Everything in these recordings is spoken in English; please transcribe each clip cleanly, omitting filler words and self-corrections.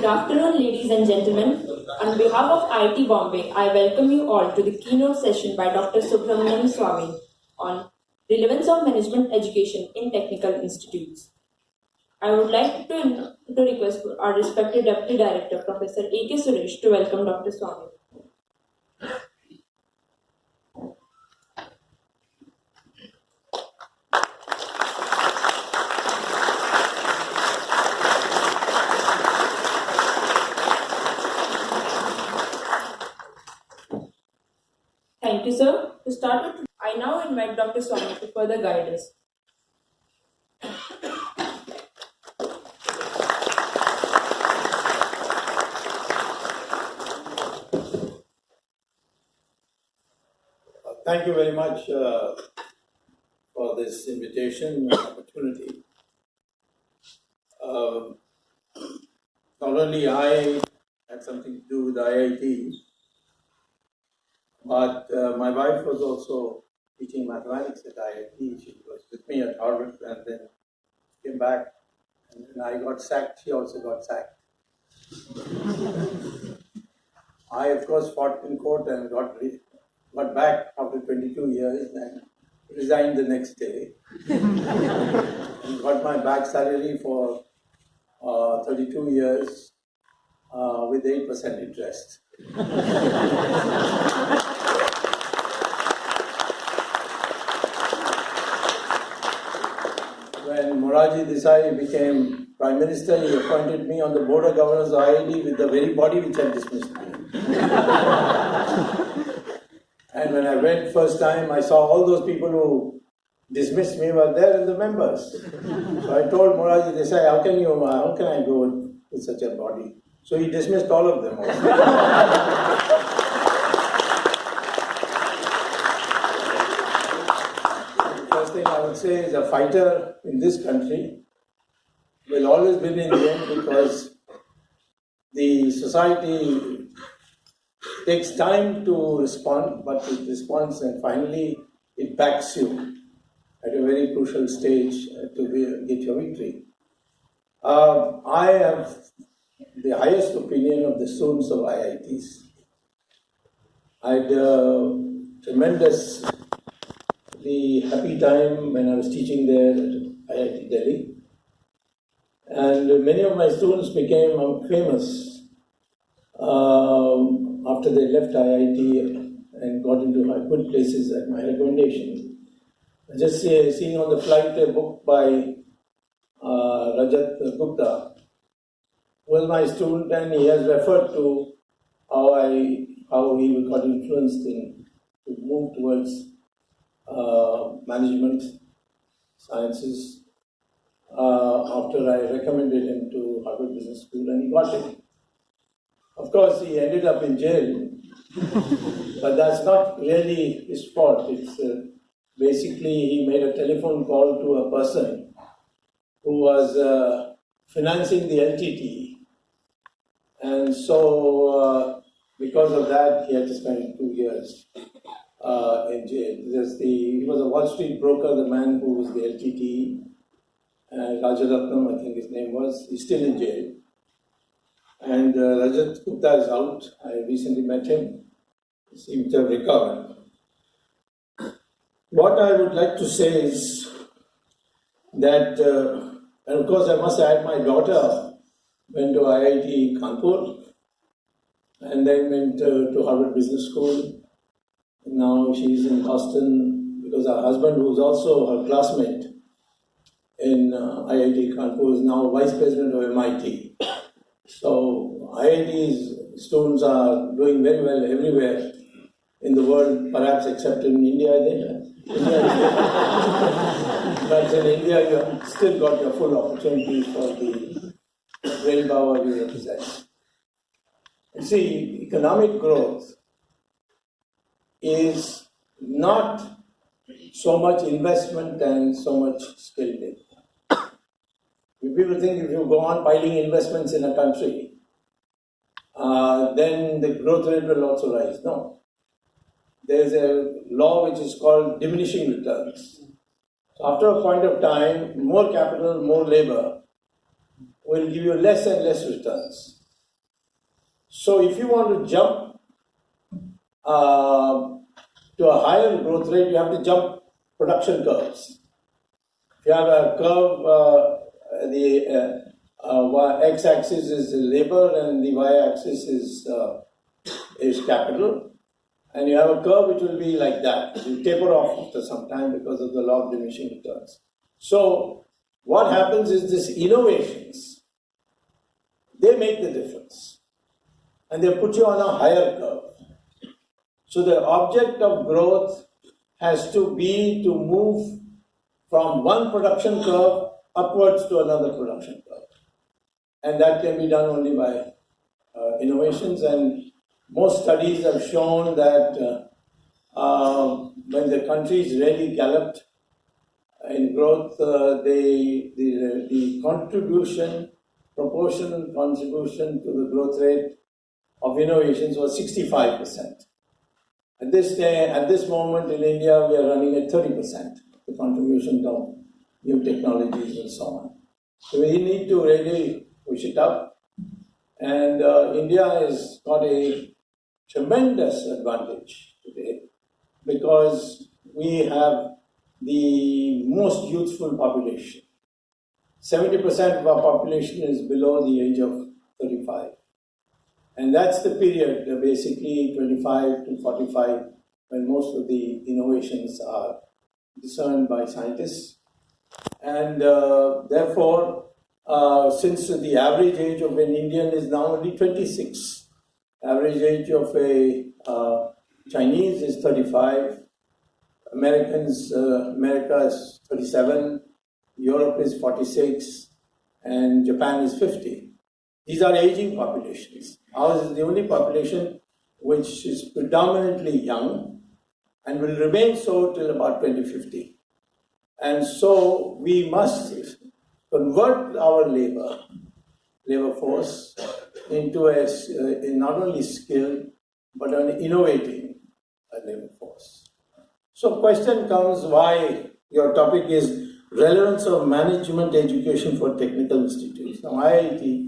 afternoon, ladies and gentlemen. On behalf of IIT Bombay, I welcome you all to the keynote session by Dr. Subramanian Swamy on relevance of management education in technical institutes. I would like to request our respected Deputy Director, Professor A.K. Suresh, to welcome Dr. Swamy. Thank you, sir. To start with, I now invite Dr. Swamy to further guide us. Thank you very much for this invitation and opportunity. Not only I had something to do with IIT, but my wife was also teaching mathematics at IIT. She was with me at Harvard and then came back. And when I got sacked, she also got sacked. I, of course, fought in court and got back after 22 years and resigned the next day. And got my back salary for 32 years with 8% interest. When Morarji Desai became Prime Minister, he appointed me on the Board of Governors of IIT with the very body which had dismissed me. And when I went first time, I saw all those people who dismissed me were there in the members. So I told Morarji Desai, how can I go with such a body? So he dismissed all of them also. First thing I would say is a fighter in this country will always win in the end because the society takes time to respond, but it responds and finally it backs you at a very crucial stage to get your victory. I have the highest opinion of the students of IITs. I had tremendously happy time when I was teaching there at IIT Delhi. And many of my students became famous after they left IIT and got into good places at my recommendation. I just seeing on the flight a book by Rajat Gupta, who was my student, and he has referred to how he got influenced to move towards management sciences after I recommended him to Harvard Business School, and he got it. Of course, he ended up in jail, but that's not really his fault. It's basically he made a telephone call to a person who was financing the LTT, and so because of that, he had to spend 2 years in jail. He was a Wall Street broker, the man who was the LTT, Rajaratnam, I think his name was. He's still in jail. And Rajat Gupta is out. I recently met him. He seems to have recovered. What I would like to say is that, and of course I must add, my daughter went to IIT Kanpur and then went to Harvard Business School. Now she's in Boston because her husband, who was also her classmate in IIT Kanpur, is now Vice President of MIT. So IIT students are doing very well everywhere in the world, perhaps except in India. But in India, you have still got the full opportunities for the brain power we represent. You see, economic growth is not so much investment and so much skill building. People think if you go on piling investments in a country, then the growth rate will also rise. No. There is a law which is called diminishing returns. So after a point of time, more capital, more labor will give you less and less returns. So if you want to jump to a higher growth rate, you have to jump production curves. If you have a curve, the x-axis is labor and the y-axis is capital, and you have a curve which will be like that. It will taper off after some time because of the law of diminishing returns. So what happens is these innovations, they make the difference, and they put you on a higher curve. So the object of growth has to be to move from one production curve upwards to another production curve. And that can be done only by innovations. And most studies have shown that when the countries really galloped in growth, the proportional contribution to the growth rate of innovations was 65%. At this moment in India, we are running at 30%, the contribution of new technologies and so on. So we need to really push it up. And India has got a tremendous advantage today because we have the most youthful population. 70% of our population is below the age of 35. And that's the period, basically 25 to 45, when most of the innovations are discerned by scientists. And therefore, since the average age of an Indian is now only 26, average age of a Chinese is 35, America is 37, Europe is 46, and Japan is 50. These are aging populations. Ours is the only population which is predominantly young and will remain so till about 2050. And so we must convert our labor force into a not only skilled but an innovating labor force. So question comes why your topic is relevance of management education for technical institutes. Now IIT,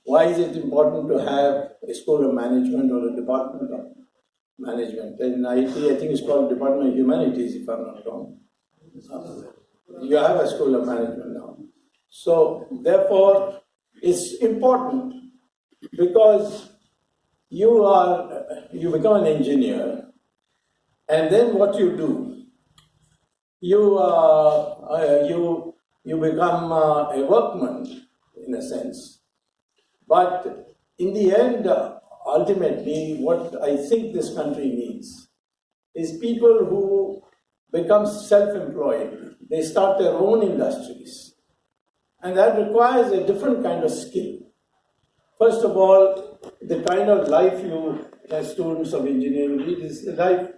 why is it important to have a school of management or a department of management? In IIT, I think it's called Department of Humanities, if I'm not wrong. You have a school of management now. So therefore, it's important because you become an engineer, and then what you do, you become a workman in a sense. But in the end, ultimately, what I think this country needs is people who become self-employed. They start their own industries. And that requires a different kind of skill. First of all, the kind of life you, as students of engineering, lead is a life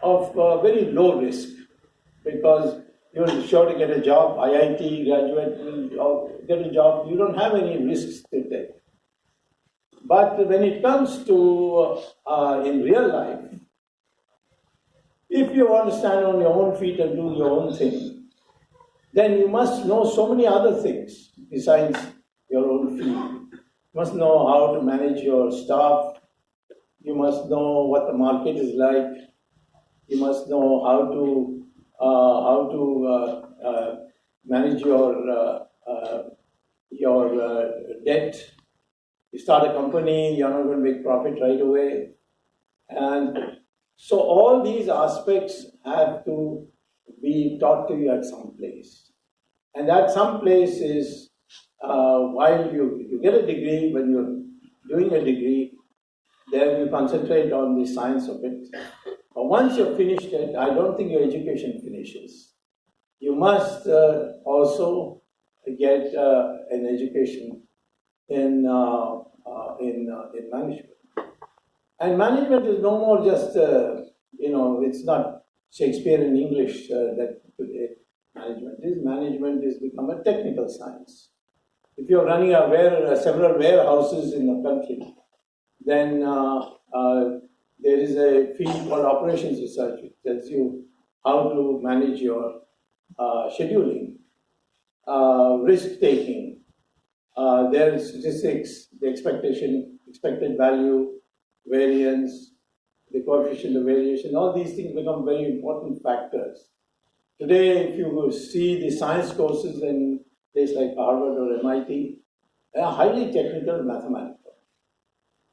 of very low risk, because you're sure to get a job. IIT graduate will get a job. You don't have any risks to take. But when it comes to in real life, if you want to stand on your own feet and do your own thing, then you must know so many other things besides your own field. You must know how to manage your staff. You must know what the market is like. You must know how to manage your debt. You start a company, you're not going to make profit right away. And so all these aspects have to be taught to you at some place. And that some place is while you get a degree, when you're doing a degree, then you concentrate on the science of it. But once you've finished it, I don't think your education finishes. You must also get an education in management. And management is no more just, it's not Shakespearean English that today management is become a technical science. If you're running several warehouses in the country, then there is a field called operations research, which tells you how to manage your scheduling, risk taking. There is statistics. The expectation, expected value, variance, the coefficient of variation, all these things become very important factors. Today, if you see the science courses in places like Harvard or MIT, they are highly technical mathematical.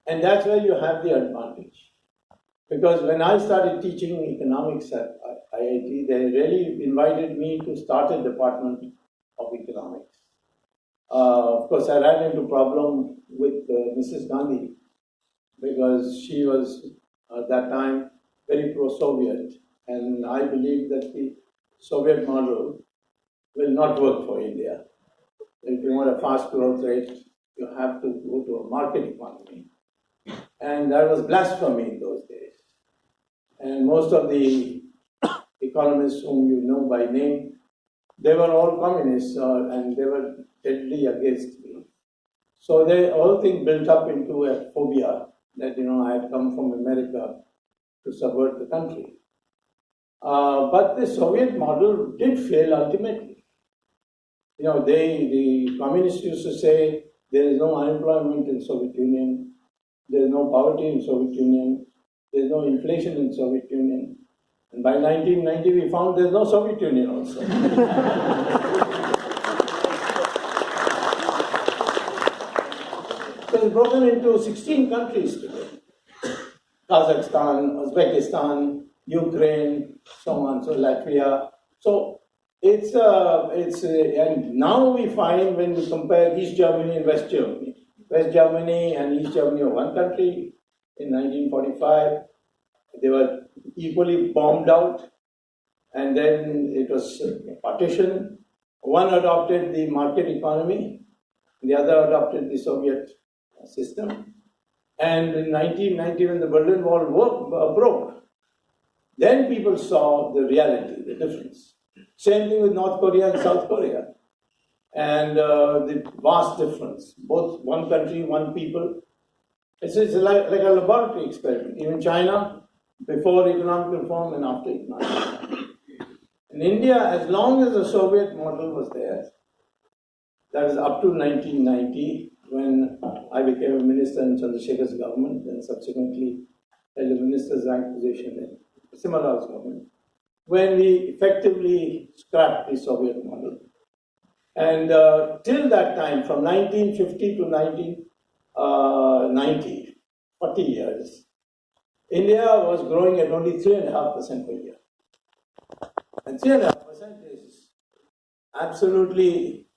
And that's where you have the advantage. Because when I started teaching economics at IIT, they really invited me to start a department of economics. Of course, I ran into a problem with Mrs. Gandhi because she was at that time very pro-Soviet, and I believe that the Soviet model will not work for India. If you want a fast growth rate, you have to go to a market economy. And that was blasphemy in those days. And most of the economists whom you know by name, they were all communists and they were deadly against me. So the whole thing built up into a phobia that, I had come from America to subvert the country. But the Soviet model did fail ultimately. The communists used to say there is no unemployment in Soviet Union, there is no poverty in Soviet Union, there is no inflation in Soviet Union. And by 1990, we found there is no Soviet Union also. So it's broken into 16 countries today. Kazakhstan, Uzbekistan, Ukraine, so on, so Latvia. So and now we find when we compare East Germany and West Germany and East Germany are one country. In 1945, they were equally bombed out, and then it was partition. One adopted the market economy, the other adopted the Soviet system. And in 1990, when the Berlin Wall broke, then people saw the reality, the difference. Same thing with North Korea and South Korea. And the vast difference, both one country, one people. It's like a laboratory experiment. Even China, before economic reform and after economic reform. In India, as long as the Soviet model was there, that is up to 1990, when I became a minister in Chandrasekhar's government and subsequently held a minister's rank position in Simara's government, when we effectively scrapped the Soviet model. And till that time, from 1950 to 1990, 40 years, India was growing at only 3.5% per year. And 3.5% is absolutely,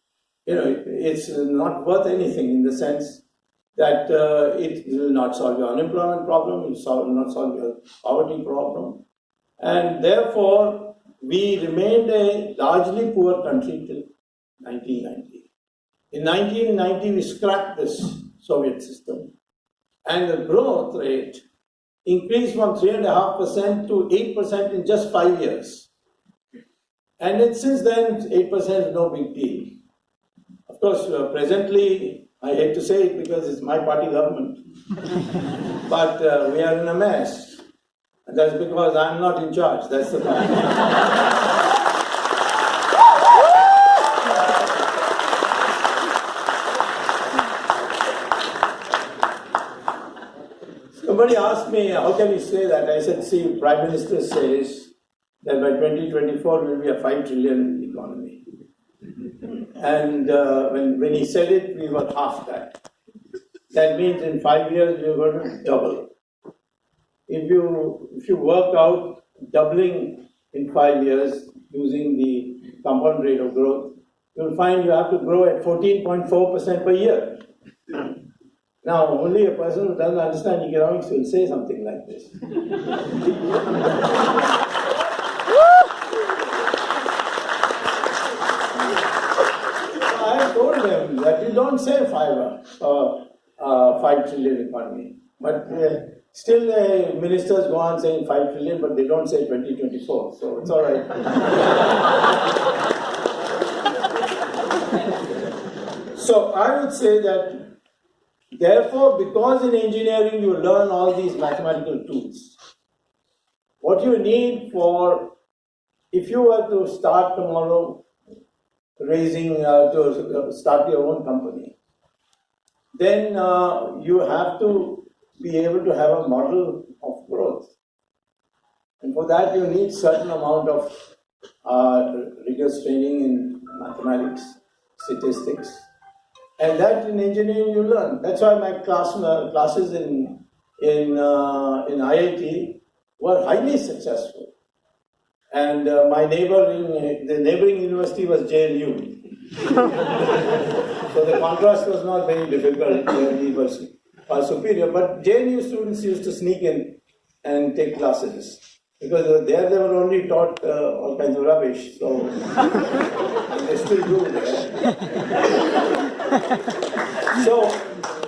it's not worth anything in the sense that it will not solve your unemployment problem, it will not solve your poverty problem. And therefore, we remained a largely poor country till 1990. In 1990, we scrapped this Soviet system, and the growth rate increased from 3.5% to 8% in just 5 years. And since then, 8% is no big deal. Of course, presently, I hate to say it because it's my party government, but we are in a mess. And that's because I'm not in charge. That's the problem. Somebody asked me, how can you say that? I said, see, Prime Minister says that by 2024 will be a 5 trillion economy. And when he said it, we were half that. That means in 5 years we are going to double. If you work out doubling in 5 years using the compound rate of growth, you'll find you have to grow at 14.4% per year. Now, only a person who doesn't understand economics will say something like this. I told them that you don't say 5 trillion economy, but still the ministers go on saying 5 trillion, but they don't say 2024, so it's all right. So I would say that, therefore, because in engineering you learn all these mathematical tools, what you need if you were to start tomorrow to start your own company, then you have to be able to have a model of growth. And for that, you need certain amount of rigorous training in mathematics, statistics, and that in engineering you learn. That's why my classes in IIT were highly successful. And my neighbor in the neighboring university was JNU. So the contrast was not very difficult when he was superior. But JNU students used to sneak in and take classes. Because there they were only taught all kinds of rubbish. So they still do there. So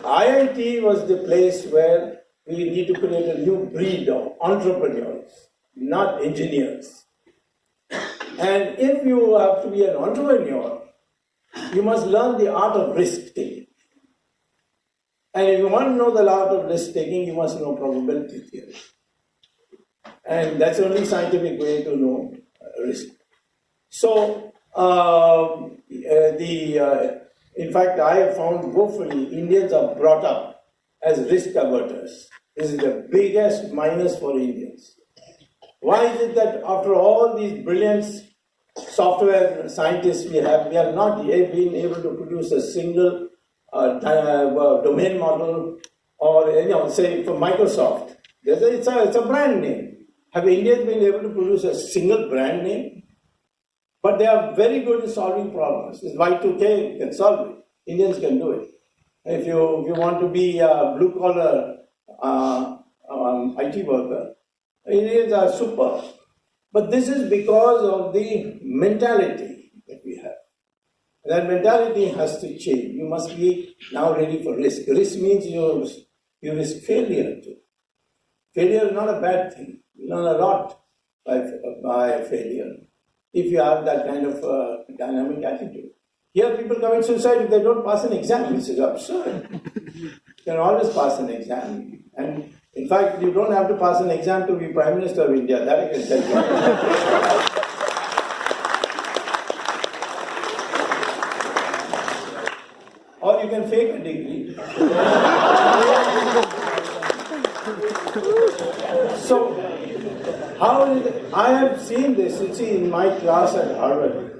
IIT was the place where we need to create a new breed of entrepreneurs, not engineers. And if you have to be an entrepreneur, you must learn the art of risk taking. And if you want to know the art of risk taking, you must know probability theory. And that's the only scientific way to know risk. So, in fact, I have found hopefully Indians are brought up as risk averters. This is the biggest minus for Indians. Why is it that after all these brilliant software scientists we are not yet been able to produce a single domain model, or say for Microsoft, it's a brand name. Have Indians been able to produce a single brand name? But they are very good in solving problems. This Y2K can solve it. Indians can do it. If you want to be a blue collar IT worker, Indians are super. But this is because of the mentality that we have. That mentality has to change. You must be now ready for risk. Risk means you risk failure too. Failure is not a bad thing. You learn a lot by failure if you have that kind of dynamic attitude. Here people commit suicide if they don't pass an exam. This is absurd. You can always pass an exam. And in fact, you don't have to pass an exam to be Prime Minister of India. That I can tell you. Or you can fake a degree. So, I have seen this. You see, in my class at Harvard,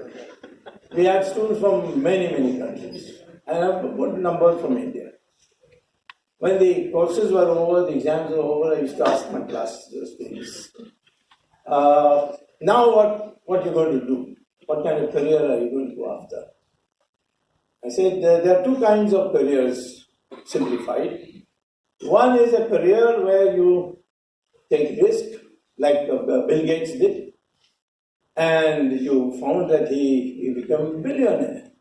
we had students from many, many countries. And I have a good number from India. When the courses were over, the exams were over, I used to ask my class students, now what are you going to do? What kind of career are you going to go after? I said, there are two kinds of careers, simplified. One is a career where you take risk, like Bill Gates did, and you found that he became a billionaire.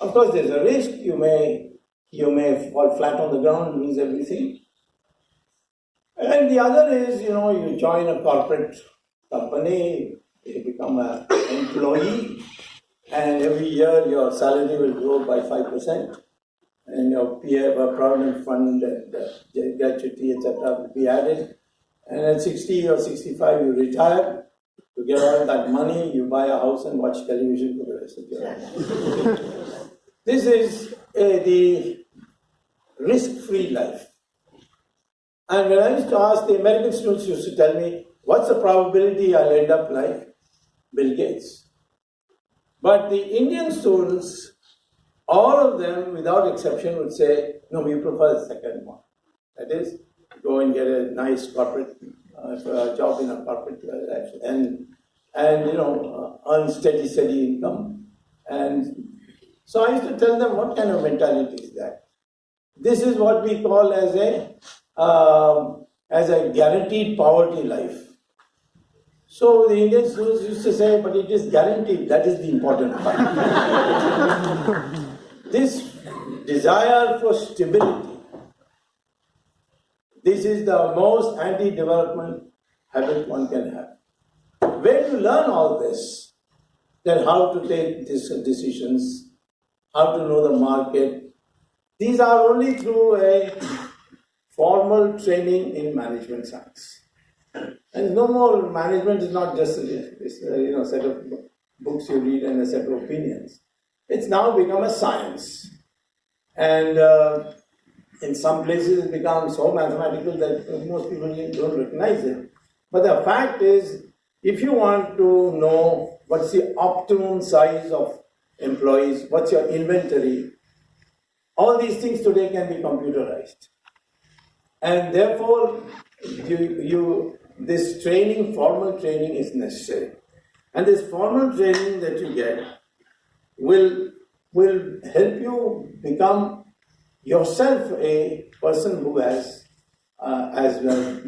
Of course, there's a risk. You may fall flat on the ground, lose everything. And the other is, you join a corporate company, you become an employee, and every year your salary will grow by 5%, and your provident fund and gratuity, etc. will be added. And at 60 or 65, you retire. You get all that money, you buy a house and watch television for the rest of your life. This is the risk-free life. And when I used to ask, the American students used to tell me, what's the probability I'll end up like Bill Gates? But the Indian students, all of them, without exception, would say, no, we prefer the second one. That is, go and get a nice corporate job in a corporate life and earn steady income. And so I used to tell them, what kind of mentality is that? This is what we call as a guaranteed poverty life. So the Indian students used to say, but it is guaranteed. That is the important part. This desire for stability, this is the most anti-development habit one can have. Where you learn all this, then how to take these decisions, how to know the market, these are only through a formal training in management science. And no more, management is not just a set of books you read and a set of opinions. It's now become a science. And in some places it becomes so mathematical that most people don't recognize it. But the fact is, if you want to know what's the optimum size of employees, what's your inventory, all these things today can be computerized. And therefore, this training, formal training is necessary. And this formal training that you get will help you become yourself a person who has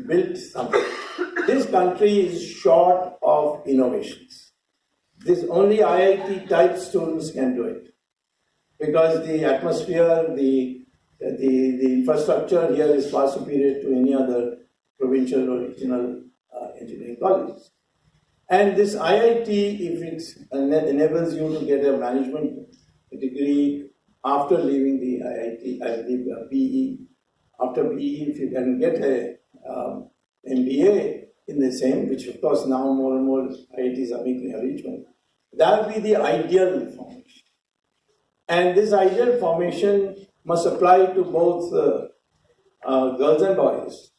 built something. This country is short of innovations. This only IIT type students can do it, because the atmosphere, the infrastructure here is far superior to any other provincial or regional engineering college. And this IIT, if it enables you to get a management degree after leaving the IIT, I believe BE, after BE, if you can get a MBA in the same, which of course now more and more IITs are making arrangement, that will be the ideal formation. And this ideal formation must apply to both girls and boys,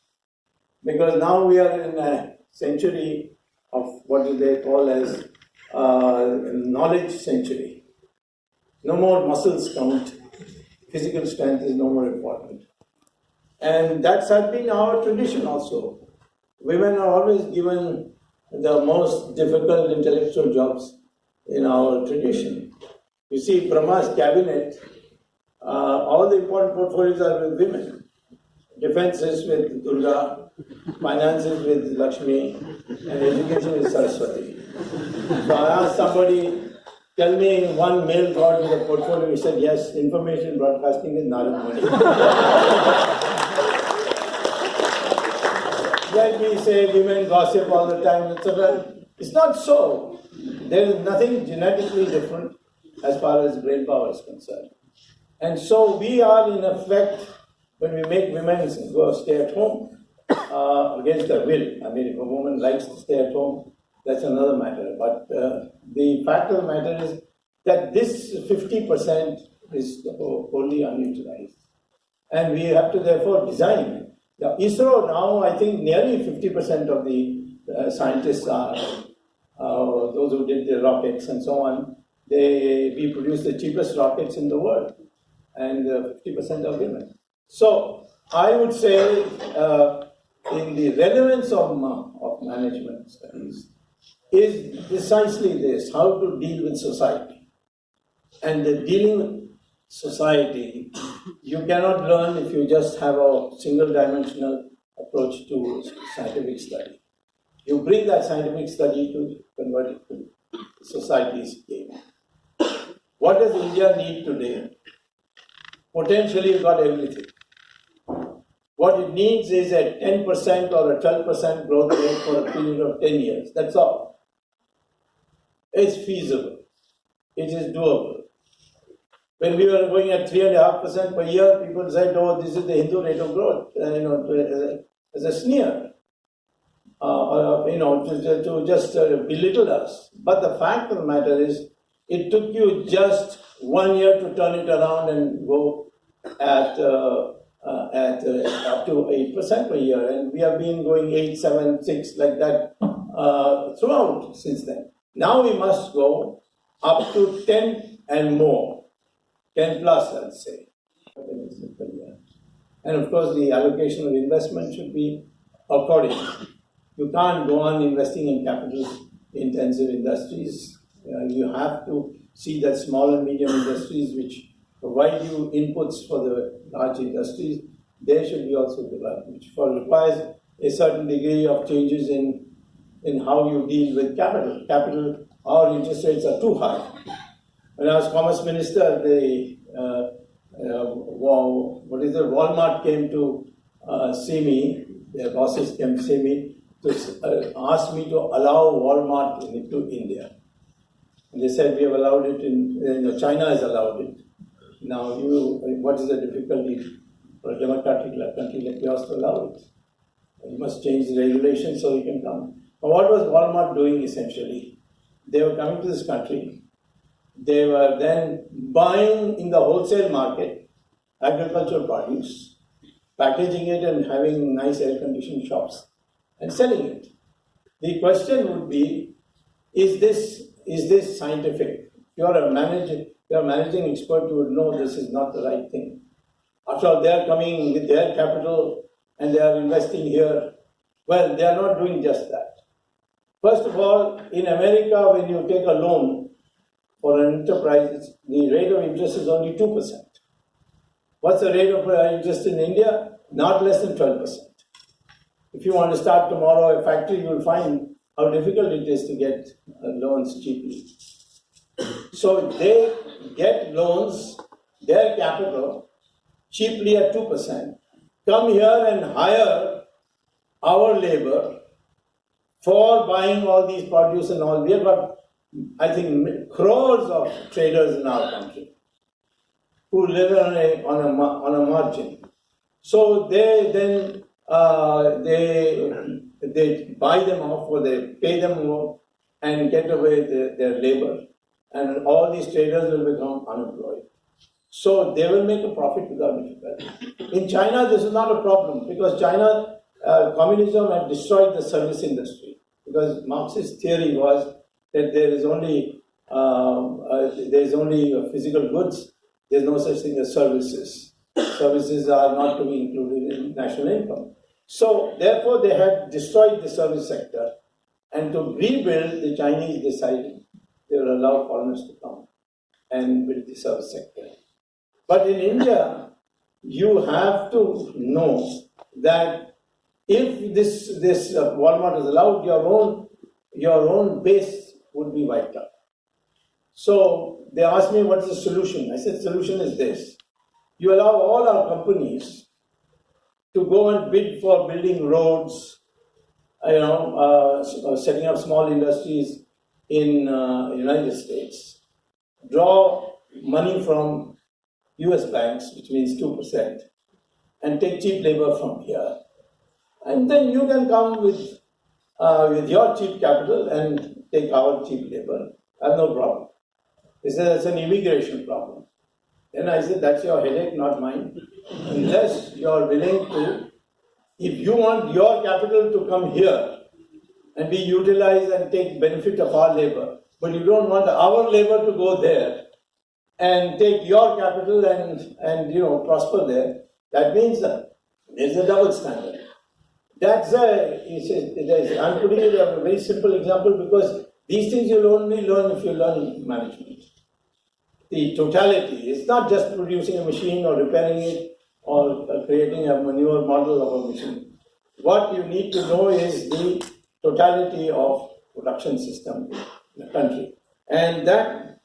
because now we are in a century of what do they call as knowledge century. No more muscles count. Physical strength is no more important. And that's has been our tradition also. Women are always given the most difficult intellectual jobs in our tradition. You see, Brahma's cabinet, all the important portfolios are with women. Defense is with Durga, finance is with Lakshmi, and education is Saraswati. So I asked somebody, tell me one male god with a portfolio. He said, yes, information broadcasting is Narad Muni. Like we say, women gossip all the time, etc. It's not so. There is nothing genetically different as far as brain power is concerned. And so we are in effect, when we make women go stay at home against their will. I mean, if a woman likes to stay at home, that's another matter. But the fact of the matter is that this 50% is only unutilized. And we have to therefore design. The ISRO now, I think nearly 50% of the scientists are those who did the rockets and so on. We produce the cheapest rockets in the world, and 50% are women. So I would say in the relevance of management studies is precisely this, how to deal with society. And the dealing with society, you cannot learn if you just have a single-dimensional approach to scientific study. You bring that scientific study to convert it to society's game. What does India need today? Potentially, you've got everything. What it needs is a 10% or a 12% growth rate for a period of 10 years. That's all. It's feasible. It is doable. When we were going at 3.5% per year, people said, oh, this is the Hindu rate of growth, as a sneer, to just belittle us. But the fact of the matter is, it took you just 1 year to turn it around and go at up to 8% per year, and we have been going 8, 7, 6 like that throughout since then. Now we must go up to 10 and more, 10 plus, I'd say. And of course, the allocation of investment should be according. You can't go on investing in capital-intensive industries. You have to see that small and medium industries which provide you inputs for the large industries, they should be also developed, which requires a certain degree of changes in how you deal with capital. Capital, our interest rates are too high. When I was Commerce Minister, Walmart came to see me, their bosses came to see me, to ask me to allow Walmart into India. And they said, we have allowed it China has allowed it. Now, what is the difficulty for a democratic country like yours to allow it? You must change the regulations so you can come. Now, what was Walmart doing essentially? They were coming to this country. They were then buying in the wholesale market agricultural produce, packaging it and having nice air-conditioned shops and selling it. The question would be, is this scientific? You're a managing expert, you would know this is not the right thing. After all, they are coming with their capital and they are investing here. Well, they are not doing just that. First of all, in America, when you take a loan for an enterprise, the rate of interest is only 2%. What's the rate of interest in India? Not less than 12%. If you want to start tomorrow a factory, you will find how difficult it is to get loans cheaply. So they get loans, their capital, cheaply at 2%, come here and hire our labor for buying all these produce and all. We have got, I think, crores of traders in our country who live on a margin. So they then they buy them off, or they pay them more and get away their labor, and all these traders will become unemployed. So they will make a profit without difficulty. In China, this is not a problem, because China, communism had destroyed the service industry, because Marxist theory was that there is only physical goods. There is no such thing as services. Services are not to be included in national income. So therefore, they had destroyed the service sector, and to rebuild, the Chinese decided they will allow foreigners to come and build the service sector. But in India, you have to know that if this Walmart is allowed, your own base would be wiped out. So they asked me, what is the solution? I said, the solution is this. You allow all our companies to go and bid for building roads, setting up small industries in United States, draw money from US banks, which means 2%, and take cheap labor from here. And then you can come with your cheap capital and take our cheap labor. I have no problem. They said it's an immigration problem. Then I said, that's your headache, not mine. Unless you are willing to, if you want your capital to come here and be utilized and take benefit of our labor, but you don't want our labor to go there and take your capital and prosper there, that means that there's a double standard. I'm putting it a very simple example, because these things you'll only learn if you learn management. The totality, it's not just producing a machine or repairing it or creating a manure model of a machine. What you need to know is the totality of production system in the country. And that,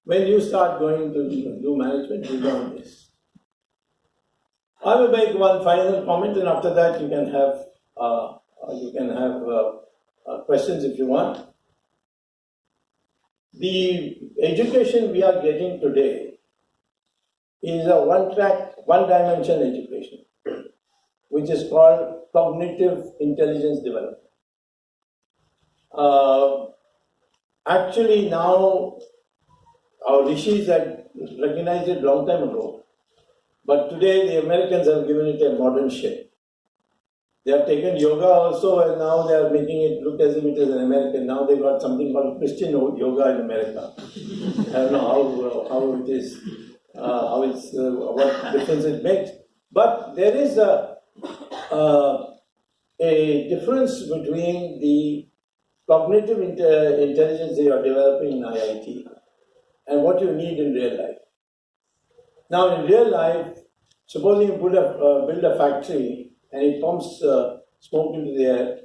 when you start going to do management, you learn this. I will make one final comment, and after that you can have questions if you want. The education we are getting today is a one-dimension education, which is called cognitive intelligence development. Actually, now our rishis had recognized it long time ago, but today the Americans have given it a modern shape. They have taken yoga also, and now they are making it look as if it is an American. Now they got something called Christian yoga in America. I don't know how it is, what difference it makes. But there is a difference between the cognitive intelligence that you are developing in IIT and what you need in real life. Now, in real life, supposing you build a factory and it pumps smoke into the air,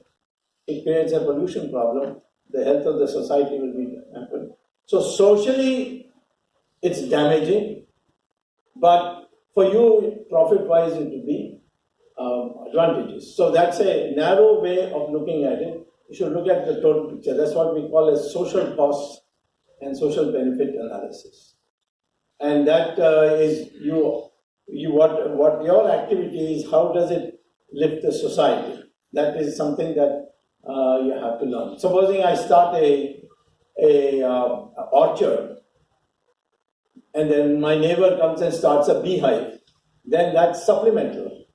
it creates a pollution problem. The health of the society will be hampered. So socially, it's damaging, but for you, profit-wise, it will be advantageous. So that's a narrow way of looking at it. You should look at the total picture. That's what we call as social cost and social benefit analysis. And that is what your activity is. How does it lift the society? That is something that you have to learn. Supposing I start a orchard, and then my neighbor comes and starts a beehive. then that's supplemental.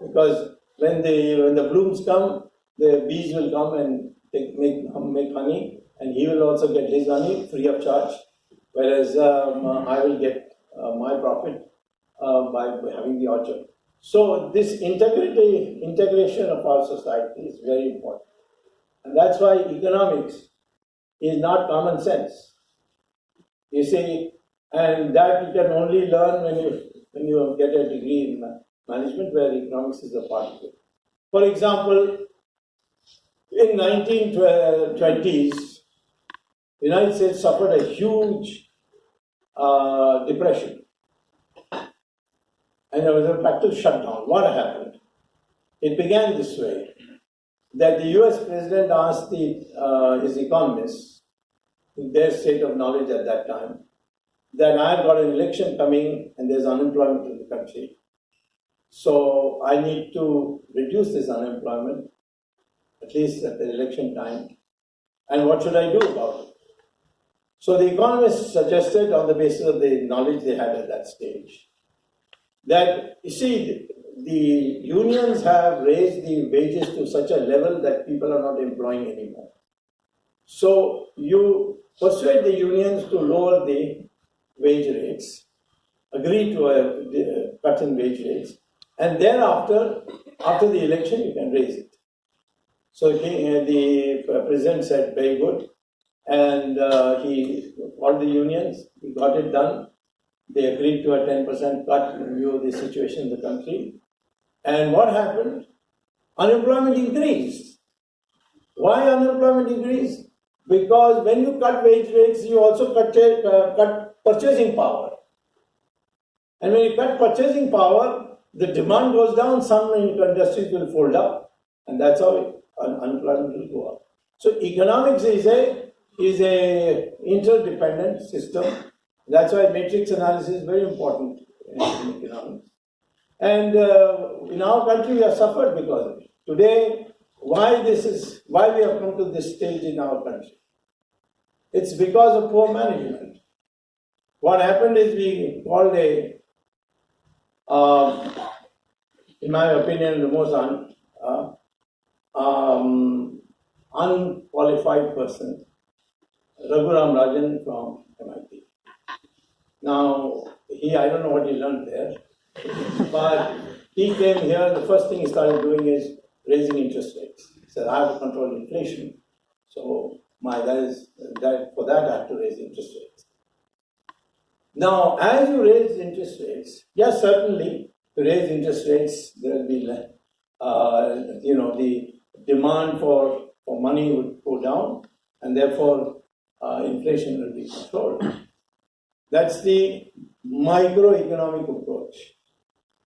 Because when the blooms come, the bees will come and make honey, and he will also get his honey free of charge, whereas I will get my profit by having the orchard. So this integration of our society is very important. And that's why economics is not common sense. You see, and that you can only learn when you get a degree in management, where economics is a part of it. For example, in 1920s, the United States suffered a huge depression, and there was a practical shutdown. What happened? It began this way: that the U.S. president asked his economists, in their state of knowledge at that time, that I've got an election coming and there's unemployment in the country. So I need to reduce this unemployment, at least at the election time. And what should I do about it? So the economists suggested, on the basis of the knowledge they had at that stage, that, you see, the unions have raised the wages to such a level that people are not employing anymore. So you persuade the unions to lower the wage rates, agree to a cut in wage rates, and thereafter, after the election, you can raise it. So the president said, very good, and he called the unions, he got it done. They agreed to a 10% cut in view of the situation in the country. And what happened? Unemployment increased. Why unemployment increased? Because when you cut wage rates, you also cut purchasing power. And when you cut purchasing power, the demand goes down, some industries will fold up, and that's how unemployment will go up. So economics is a interdependent system. That's why matrix analysis is very important in economics. And in our country, we have suffered because of it. Today, why we have come to this stage in our country? It's because of poor management. What happened is we called in my opinion, the most unqualified person, Raghuram Rajan from MIT. Now, I don't know what he learned there, but he came here, the first thing he started doing is raising interest rates. He said, I have to control inflation, so for that I have to raise interest rates. Now, as you raise interest rates, yes, certainly, to raise interest rates, there will be, the demand for money would go down, and therefore inflation will be controlled. That's the microeconomic approach.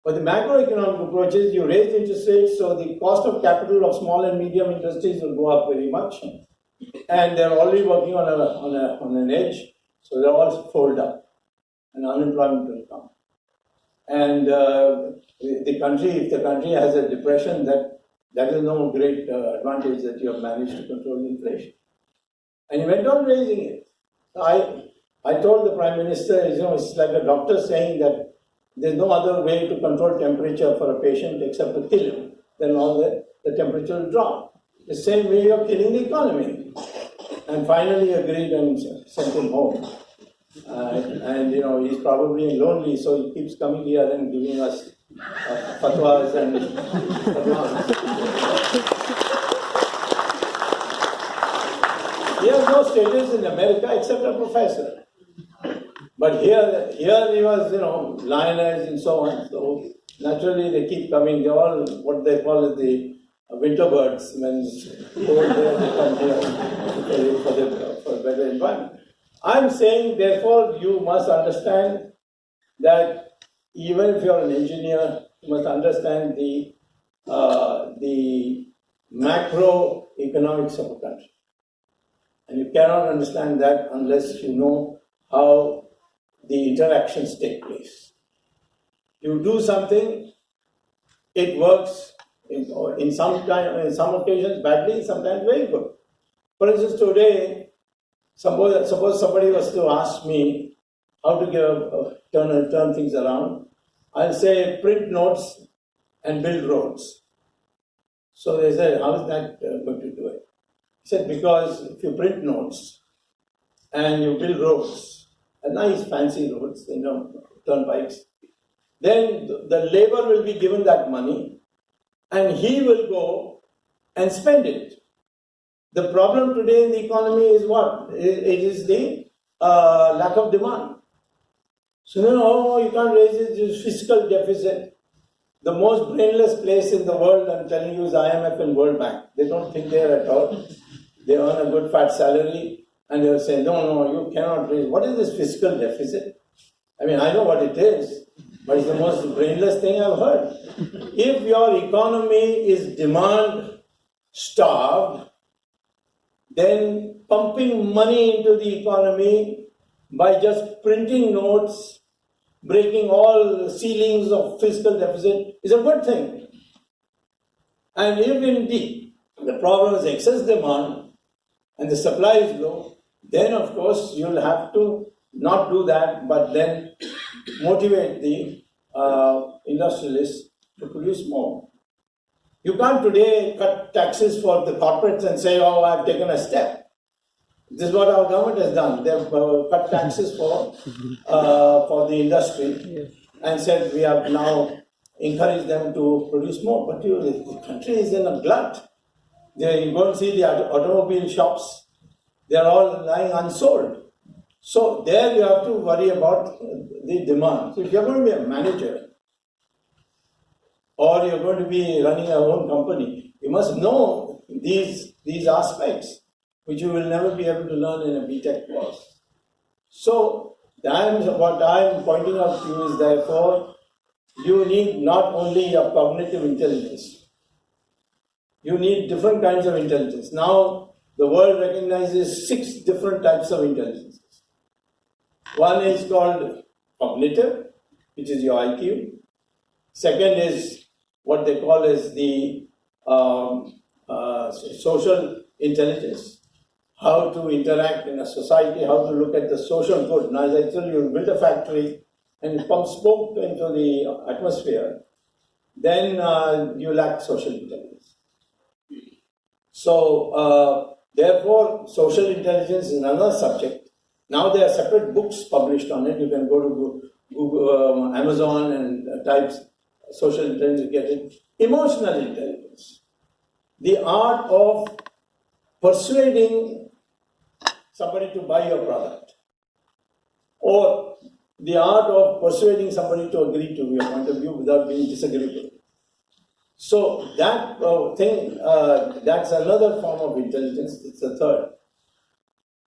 But the macroeconomic approach is you raise interest rates, so the cost of capital of small and medium industries will go up very much, and they're already working on an edge, so they'll all fold up, and unemployment will come. And if the country has a depression, that is no great advantage that you have managed to control inflation. And he went on raising it. I told the Prime Minister, it's like a doctor saying that there's no other way to control temperature for a patient except to kill him. Then all the temperature will drop. The same way you're killing the economy. And finally agreed and sent him home. And he's probably lonely, so he keeps coming here and giving us fatwas and fatwas. He has no status in America except a professor. But here he was, lioness and so on. So naturally they keep coming. They're all what they call is the winter birds. When it's cold there, they come here for a better environment. I'm saying, therefore, you must understand that even if you're an engineer, you must understand the macroeconomics of a country. And you cannot understand that unless you know how the interactions take place. You do something, it works in some occasions badly, sometimes very good. For instance, today, suppose somebody was to ask me how to turn things around, I'll say print notes and build roads. So they said, how is that going to do it? He said, because if you print notes and you build roads, nice fancy roads, turnpikes, then the labor will be given that money and he will go and spend it. The problem today in the economy is what? It is the lack of demand. So, you can't raise it, it's fiscal deficit. The most brainless place in the world, I'm telling you, is IMF and World Bank. They don't think there at all. They earn a good fat salary and they'll say, no, you cannot raise. What is this fiscal deficit? I mean, I know what it is, but it's the most brainless thing I've heard. If your economy is demand starved, then pumping money into the economy by just printing notes, breaking all ceilings of fiscal deficit is a good thing. And if indeed the problem is excess demand and the supply is low, then of course you'll have to not do that, but then motivate the industrialists to produce more. You can't today cut taxes for the corporates and say, I've taken a step. This is what our government has done. They've cut taxes for the industry and said we have now encouraged them to produce more. But the country is in a glut. You go and see the automobile shops. They are all lying unsold. So there you have to worry about the demand. So if you're going to be a manager or you're going to be running your own company, you must know these aspects, which you will never be able to learn in a BTech course. So, what I'm pointing out to you is therefore, you need not only your cognitive intelligence, you need different kinds of intelligence. Now, the world recognizes 6 different types of intelligence. One is called cognitive, which is your IQ. Second is what they call as the social intelligence. How to interact in a society, how to look at the social good. Now, as I told you, build a factory and it pumps smoke into the atmosphere, then you lack social intelligence. So, therefore, social intelligence is another subject. Now there are separate books published on it. You can go to Google, Amazon and type social intelligence to get it. Emotional intelligence. The art of persuading somebody to buy your product, or the art of persuading somebody to agree to your point of view without being disagreeable. So that thing, that's another form of intelligence. It's the third.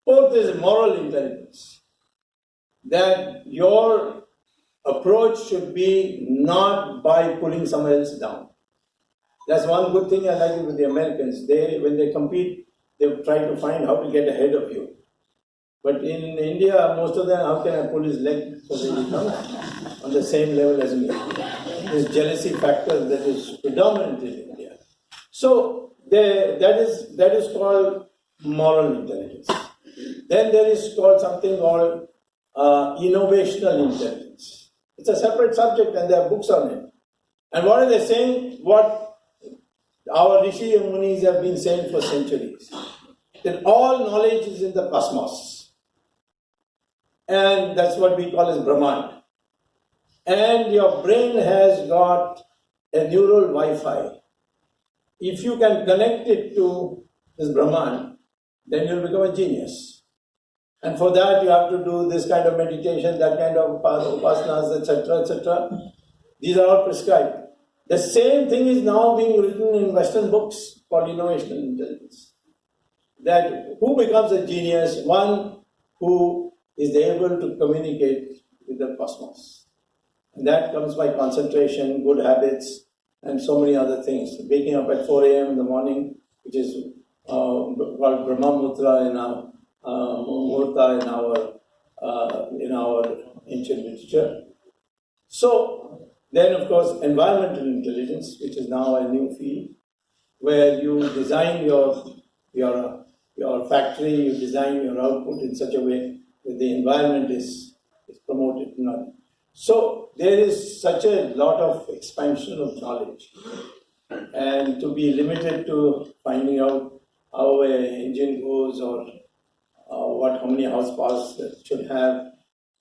Fourth is moral intelligence. That your approach should be not by pulling someone else down. That's one good thing I like with the Americans. When they compete, they try to find how to get ahead of you. But in India, most of them, how can I pull his leg so that he comes on the same level as me? This jealousy factor that is predominant in India. So that is called moral intelligence. Then there is called something called innovational intelligence. It's a separate subject and there are books on it. And what are they saying? What our Rishi and Munis have been saying for centuries. That all knowledge is in the cosmos. And that's what we call as Brahman. And your brain has got a neural Wi-Fi. If you can connect it to this Brahman, then you'll become a genius. And for that you have to do this kind of meditation, that kind of upasanas, etc., etc. These are all prescribed. The same thing is now being written in Western books called innovational intelligence. That who becomes a genius? One who is able to communicate with the cosmos. And that comes by concentration, good habits, and so many other things. Waking up at 4 a.m. in the morning, which is called Brahmamutra in our Murta in our ancient literature. So then, of course, environmental intelligence, which is now a new field, where you design your factory, you design your output in such a way that the environment is promoted. So there is such a lot of expansion of knowledge, and to be limited to finding out how an engine goes or how many horsepowers it should have,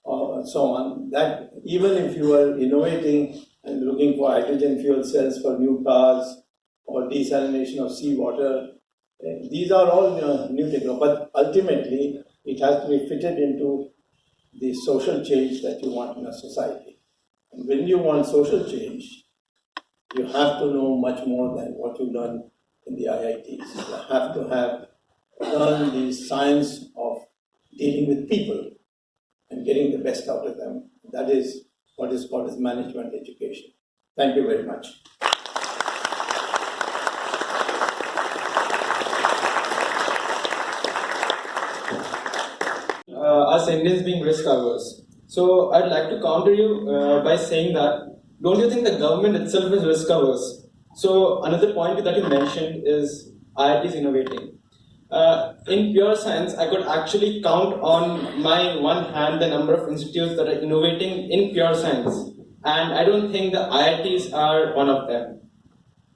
and so on. That even if you are innovating and looking for hydrogen fuel cells for new cars or desalination of seawater, these are all new technology. But ultimately, it has to be fitted into the social change that you want in a society. And when you want social change, you have to know much more than what you learn in the IITs. You have to have learned the science of dealing with people and getting the best out of them. That is what is called as management education. Thank you very much. Us Indians being risk averse. So I'd like to counter you by saying that don't you think the government itself is risk averse? So another point that you mentioned is IITs innovating. In pure science, I could actually count on my one hand the number of institutes that are innovating in pure science, and I don't think the IITs are one of them.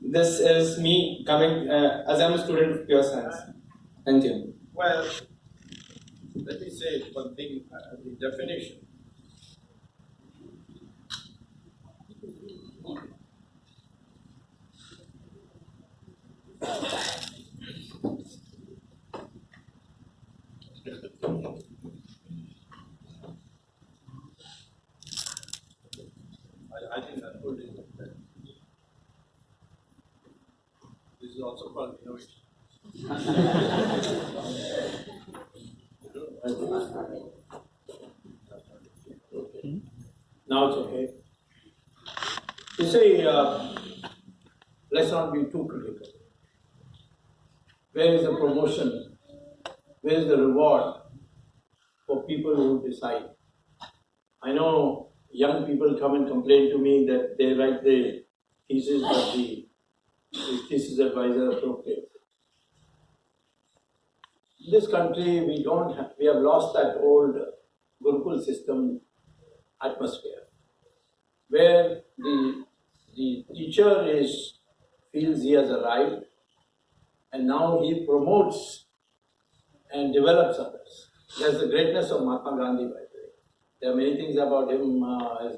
This is me coming as I'm a student of pure science. Thank you. Well, let me say one thing, the definition. I think that's good. This is also called innovation. Okay. Now it's okay. You say, let's not be too critical. Where is the promotion? Where is the reward for people who decide? I know young people come and complain to me that they write the thesis, but the thesis advisor appropriate. In this country, we have lost that old Gurukul system atmosphere, where the teacher feels he has arrived, and now he promotes and develops others. That's the greatness of Mahatma Gandhi, by the way. There are many things about him, his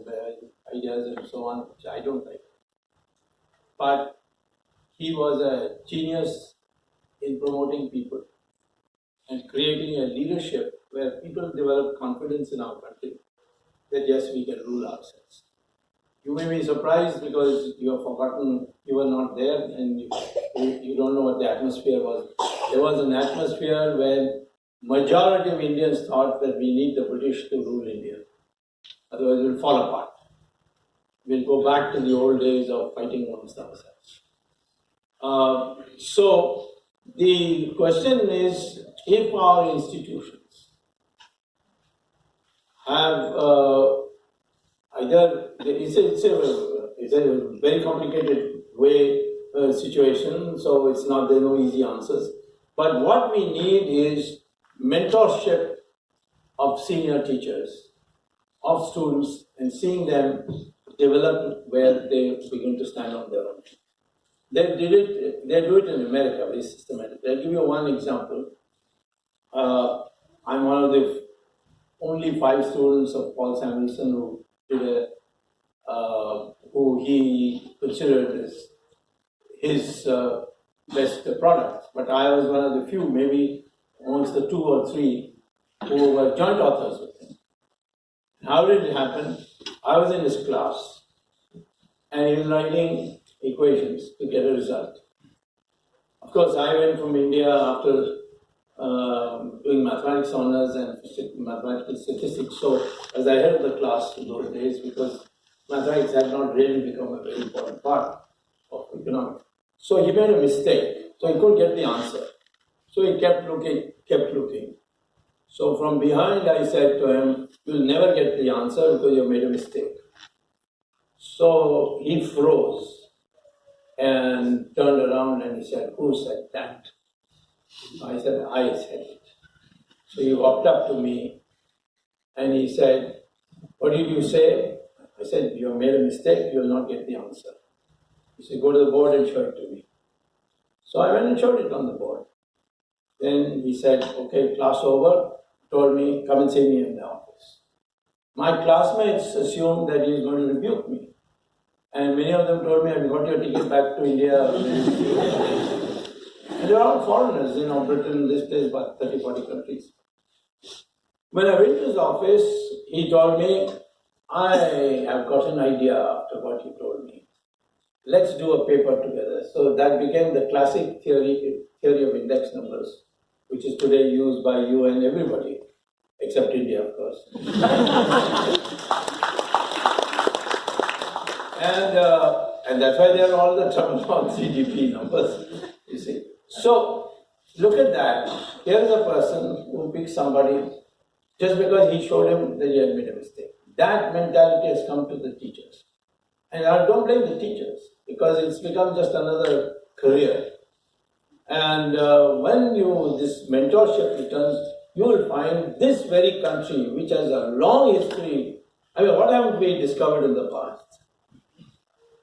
ideas and so on, which I don't like. But he was a genius in promoting people and creating a leadership where people develop confidence in our country that yes, we can rule ourselves. You may be surprised because you have forgotten, you were not there and you don't know what the atmosphere was. There was an atmosphere where majority of Indians thought that we need the British to rule India. Otherwise we'll fall apart. We'll go back to the old days of fighting amongst ourselves. So the question is, if our institutions have either, it's a very complicated situation, so there's no easy answers. But what we need is mentorship of senior teachers, of students, and seeing them develop where they begin to stand on their own. They do it in America very systematically. I'll give you one example. I'm one of the only 5 students of Paul Samuelson who he considered as his best product. But I was one of the few, maybe amongst the 2 or 3 who were joint authors with him. How did it happen? I was in his class and he was writing equations to get a result. Of course, I went from India after doing mathematics honors and mathematical statistics, so as I head of the class in those days because mathematics had not really become a very important part of economics. So he made a mistake, so he couldn't get the answer. So he kept looking. So from behind I said to him, you'll never get the answer because you made a mistake. So he froze and turned around and he said, who said that? I said, I said it. So he walked up to me and he said, what did you say? I said, you have made a mistake, you will not get the answer. He said, go to the board and show it to me. So I went and showed it on the board. Then he said, okay, class over, told me, come and see me in the office. My classmates assumed that he was going to rebuke me. And many of them told me, have you got your ticket back to India? And they were all foreigners, Britain, this place, about 30, 40 countries. When I went to his office, he told me, I have got an idea after what you told me. Let's do a paper together. So that became the classic theory of index numbers, which is today used by you and everybody, except India, of course. And that's why there are all the trouble on GDP numbers, you see. So, look at that. Here is a person who picks somebody just because he showed him that he had made a mistake. That mentality has come to the teachers. And I don't blame the teachers, because it's become just another career. And when this mentorship returns, you will find this very country, which has a long history. I mean, what haven't we discovered in the past?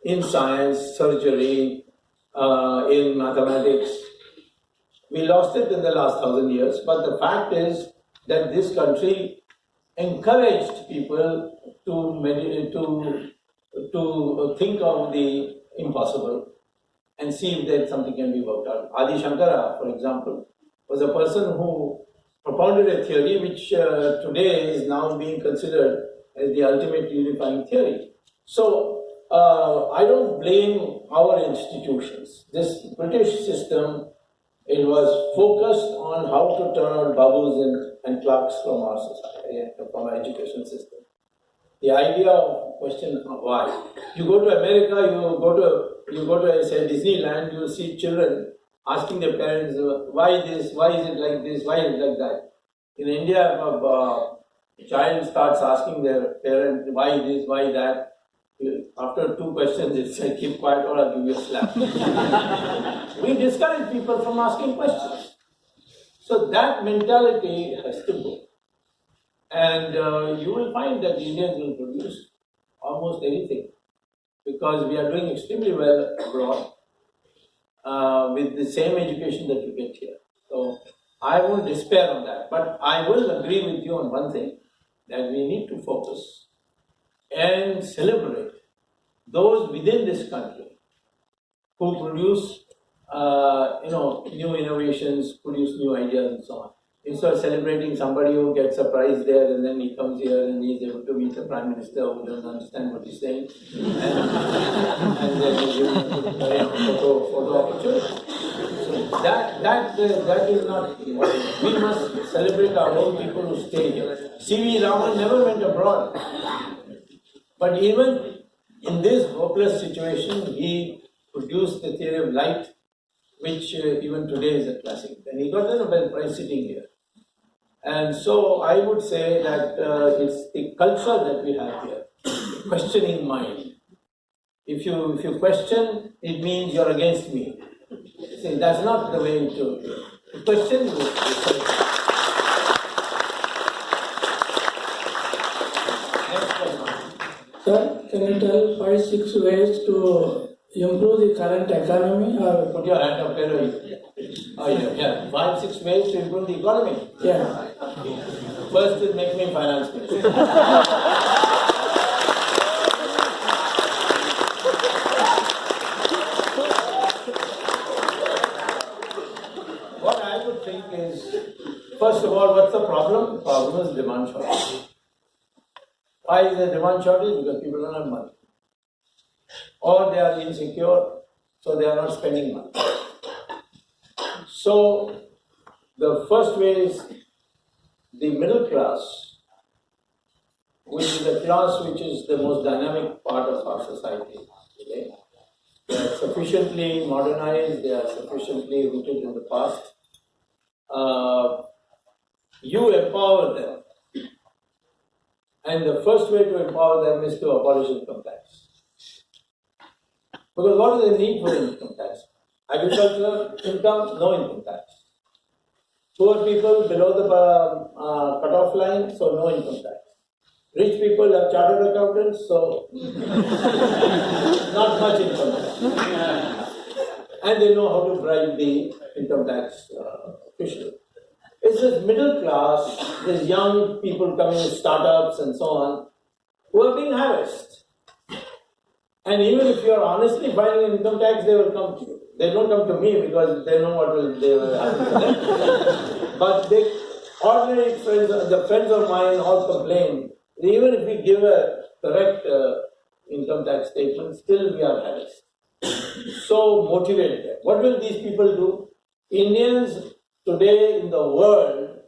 In science, surgery, in mathematics. We lost it in the last 1,000 years, but the fact is that this country encouraged people to think of the impossible and see if that something can be worked out. Adi Shankara, for example, was a person who propounded a theory which today is now being considered as the ultimate unifying theory. So, I don't blame our institutions. This British system, it was focused on how to turn out babus and clerks from our society, from our education system. The idea of question why. You go to America, you go to say Disneyland, you see children asking their parents, why this, why is it like this, why is it like that. In India, if a child starts asking their parents, why this, why that, after 2 questions, it's like, keep quiet or I'll give you a slap. We discourage people from asking questions. So that mentality has to go. And you will find that Indians will produce almost anything, because we are doing extremely well abroad with the same education that you get here. So I won't despair on that. But I will agree with you on one thing, that we need to focus and celebrate those within this country who produce, new innovations, produce new ideas and so on. Instead of celebrating somebody who gets a prize there and then he comes here and he's able to meet the Prime Minister who doesn't understand what he's saying, and then he gives him a photo opportunity. So that is not what we must celebrate our own people who stay here. C.V. Raman never went abroad. But even in this hopeless situation, he produced the theory of light, which even today is a classic. And he got the Nobel Prize sitting here. And so I would say that it's the culture that we have here, questioning mind. If you question, it means you're against me. See, that's not the way to question. Sir, can you tell 5-6 ways to improve the current economy? Or Put your hand up there. Oh yeah. 5-6 ways to improve the economy. yeah, First is make me finance minister. What I would think is, first of all, what's the problem? The problem is demand shortage. Why is there demand shortage? Because people don't have money. Or they are insecure, so they are not spending money. So, the first way is the middle class, which is a class which is the most dynamic part of our society today. They are sufficiently modernized, they are sufficiently rooted in the past. You empower them. And the first way to empower them is to abolish income tax. Because what is the need for income tax? Agricultural income, no income tax. Poor people below the cutoff line, so no income tax. Rich people are chartered accountants, so not much income tax. And they know how to bribe the income tax official. It's this middle class, these young people coming with startups and so on, who are being harassed. And even if you are honestly filing an income tax, they will come to you. They don't come to me because they know what they will happen to them. But ordinary friends, the friends of mine all complain. Even if we give a correct income tax statement, still we are harassed. So motivated. What will these people do? Indians today in the world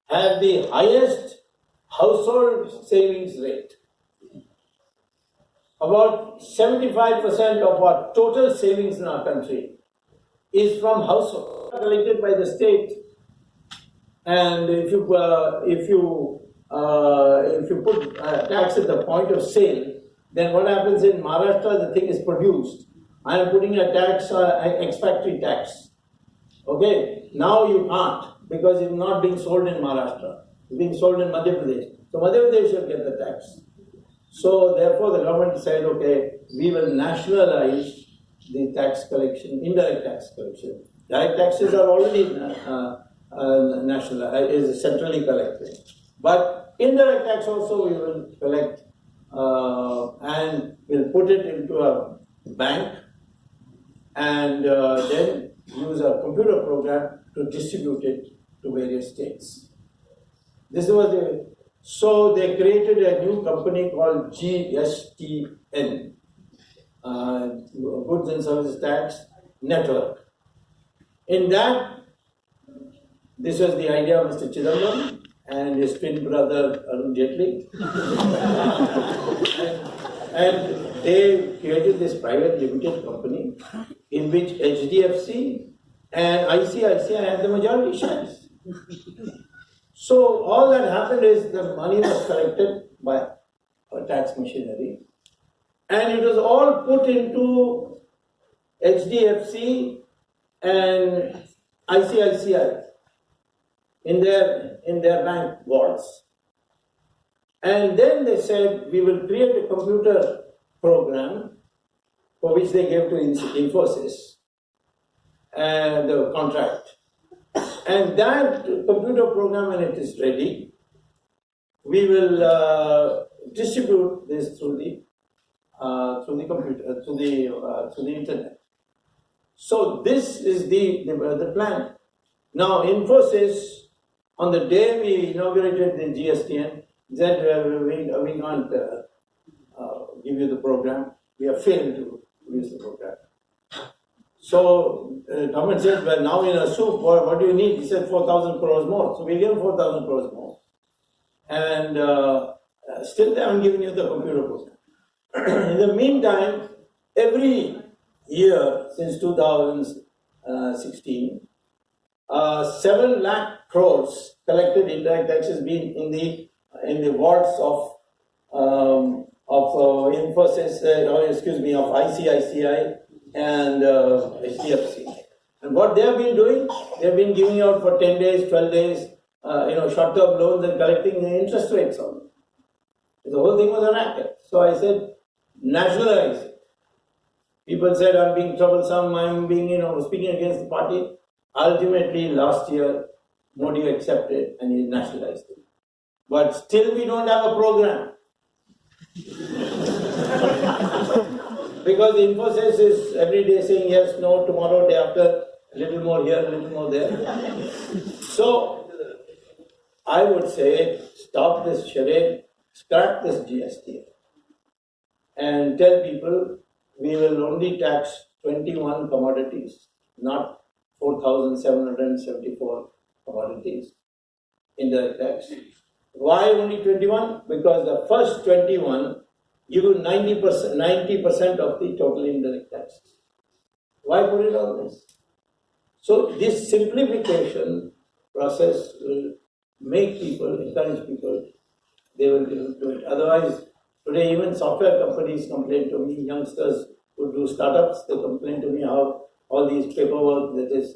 have the highest household savings rate. About 75% of our total savings in our country is from household, collected by the state. And if you put tax at the point of sale, then what happens in Maharashtra? The thing is produced. I am putting a tax, ex-factory tax. Okay, now you can't because it's not being sold in Maharashtra. It's being sold in Madhya Pradesh. So Madhya Pradesh will get the tax. So therefore the government said, okay, we will nationalize the tax collection, indirect tax collection. Direct taxes are already is centrally collected. But indirect tax also we will collect and we'll put it into a bank and then use a computer program to distribute it to various states. This was so they created a new company called GSTN, Goods and Services Tax Network. In that, this was the idea of Mr. Chidambaram and his twin brother Arun Jaitley. and they created this private limited company in which HDFC and ICICI had the majority shares. So all that happened is the money was collected by a tax machinery and it was all put into HDFC and ICICI in their bank vaults. And then they said, we will create a computer program for which they gave to Infosys and the contract. And that computer program, when it is ready, we will distribute this through the computer, through the internet. So this is the plan. Now Infosys, on the day we inaugurated the GSTN, said we can't give you the program. We have failed to use the program. So government said, well, now in a soup, what do you need? He said 4,000 crores more. So we gave 4,000 crores more. And still they haven't given you the computer program. In the meantime, every year since 2016, 7 lakh crores collected indirect taxes been in the vaults of Infosys, of ICICI and HDFC. And what they have been doing, they have been giving out for 10 days, 12 days, short-term loans and collecting the interest rates on them. The whole thing was a racket. So I said, nationalize it. People said I'm being troublesome, I'm being, speaking against the party. Ultimately, last year, Modi accepted and he nationalized it. But still we don't have a program. Because the Infosys is every day saying yes, no, tomorrow, day after, a little more here, a little more there. So, I would say, stop this charade, scrap this GST, and tell people we will only tax 21 commodities, not 4,774 commodities in the tax. Why only 21? Because the first 21 give you 90% of the total indirect taxes. Why put it on this? So this simplification process will make people, encourage people, they will do it. Otherwise, today even software companies complain to me, youngsters who do startups, they complain to me how all these paperwork that is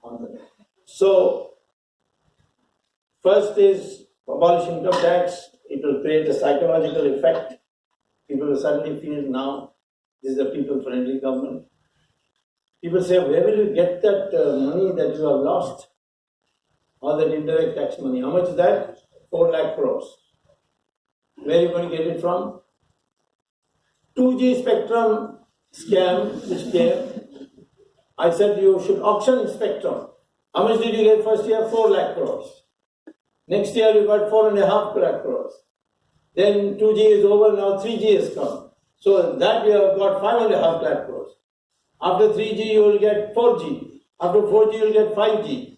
on them. So, first is abolish income tax It will create a psychological effect. People will suddenly feel now this is a people-friendly government. People say, where will you get that money that you have lost? All that indirect tax money. How much is that? 4 lakh crores. Where are you going to get it from? 2G spectrum scam which came. I said you should auction spectrum. How much did you get first year? 4 lakh crores. Next year you got 4.5 lakh crores. Then 2G is over, now 3G has come. So that you have got 5.5 lakh crores. After 3G you will get 4G. After 4G you will get 5G.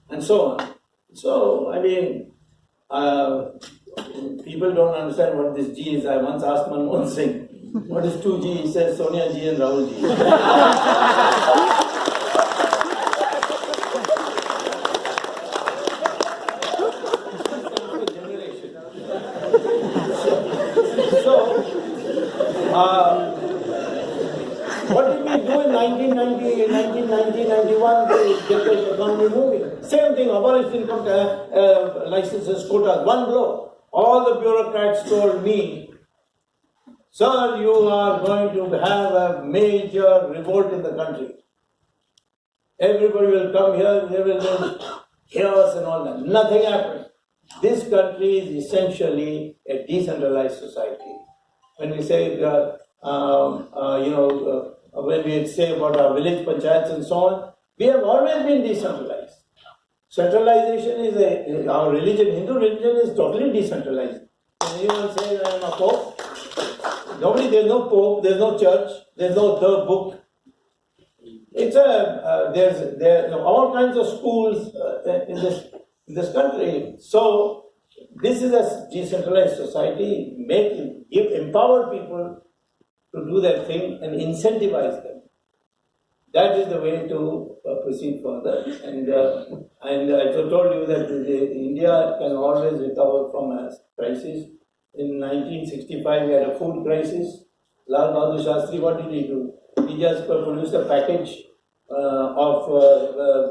And so on. So, I mean, people don't understand what this G is. I once asked Manmohan Singh, what is 2G? He says Sonia G and Rahul G. What did we do in 1990, 1991 to get the economy moving? Same thing, abolished income licenses, quotas, one blow. All the bureaucrats told me, sir, you are going to have a major revolt in the country. Everybody will come here, they will then chaos and all that. Nothing happened. This country is essentially a decentralized society. When we say, when we say about our village panchayats and so on, we have always been decentralized. Centralization is our religion, Hindu religion is totally decentralized. When anyone says I am a pope, there's no pope, there's no church, there's no third book. It's there's all kinds of schools in this country. So this is a decentralized society. Empower people to do their thing and incentivize them. That is the way to proceed further. And I told you that India can always recover from a crisis. In 1965, we had a food crisis. Lal Bahadur Shastri, what did he do? He just produced a package of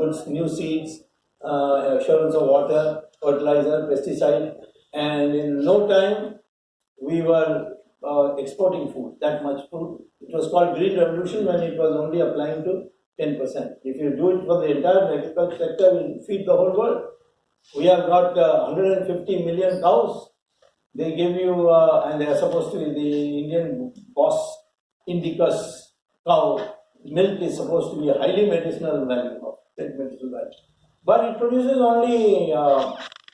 goods, new seeds, assurance of water, fertilizer, pesticide, and in no time we were exporting food, that much food. It was called Green Revolution when it was only applying to 10%. If you do it for the entire agriculture sector, we'll feed the whole world. We have got 150 million cows. They give you, and they are supposed to be the Indian boss Indicus cow. Milk is supposed to be a highly medicinal value, but it produces only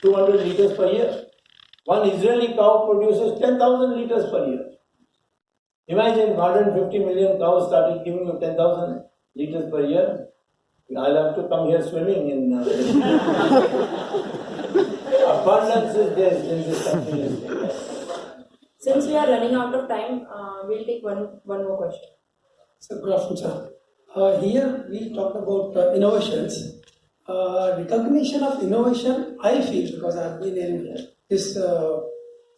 200 liters per year. One Israeli cow produces 10,000 liters per year. Imagine 150 million cows started giving you 10,000 liters per year. I'll have to come here swimming in. Abundance is there in this country. Since we are running out of time, we'll take one more question. So, good afternoon, sir. Here we talked about innovations. Recognition of innovation, I feel, because I have been in this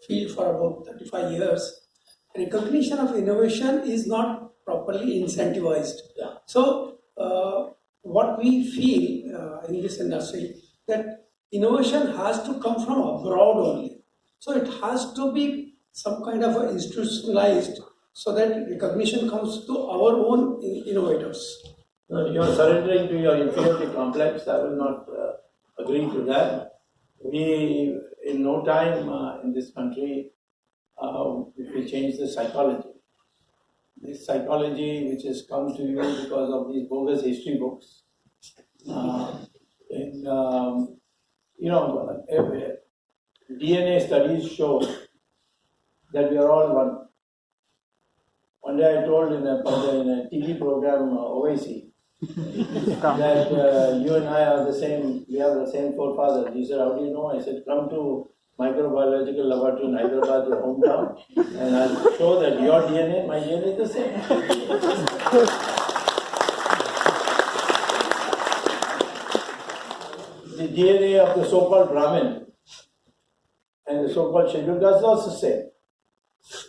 field for about 35 years, recognition of innovation is not properly incentivized. Yeah. So, what we feel in this industry, that innovation has to come from abroad only. So, it has to be some kind of institutionalized so that recognition comes to our own innovators. No, you are surrendering to your inferiority complex. I will not agree to that. We, in no time in this country, if we change the psychology. This psychology which has come to you because of these bogus history books. DNA studies show that we are all one. One day I told in a TV program, OIC, that you and I are the same, we have the same forefathers. He said, how do you know? I said, come to microbiological laboratory in Hyderabad, your hometown, and I'll show that your DNA, my DNA is the same. The DNA of the so-called Brahmin and the so-called scheduled caste is also the same.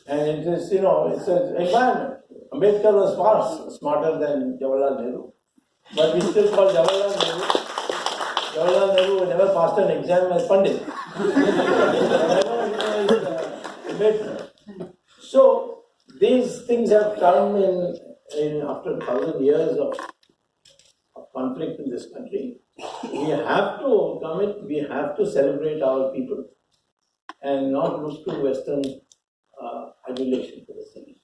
And it is, it's an environment. Ambedkar was far smarter than Jawaharlal Nehru, but we still call Jawaharlal Nehru. Jawaharlal Nehru never passed an exam as Pandit. better. So these things have come in after 1,000 years of conflict in this country. We have to overcome it. We have to celebrate our people and not look to Western adulation for the same.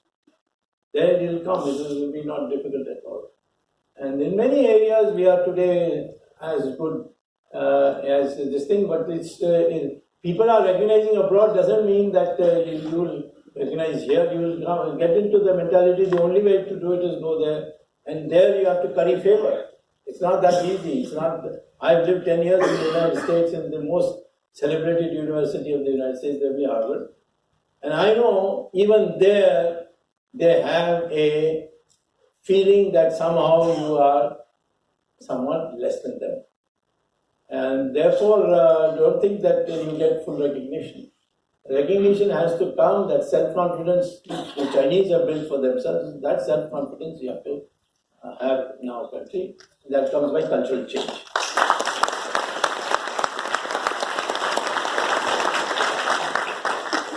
There it will come. It will be not difficult at all. And in many areas we are today as good as this thing, but people are recognizing abroad doesn't mean that you will recognize here. You will get into the mentality. The only way to do it is go there, and there you have to curry favor. It's not that easy. It's not. I've lived 10 years in the United States in the most celebrated university of the United States, that is Harvard, and I know even there they have a feeling that somehow you are somewhat less than them. And therefore, don't think that you get full recognition. Recognition has to come, that self-confidence the Chinese have built for themselves, that self-confidence you have to have in our country. That comes by cultural change.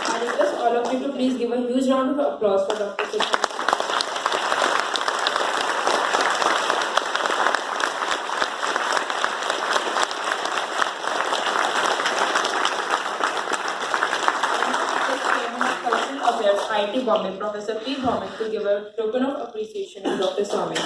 I request all of you to please give a huge round of applause for Dr. Subramanian. IIT Bombay, Professor P. Bombay, to give a token of appreciation to Dr. Swamy.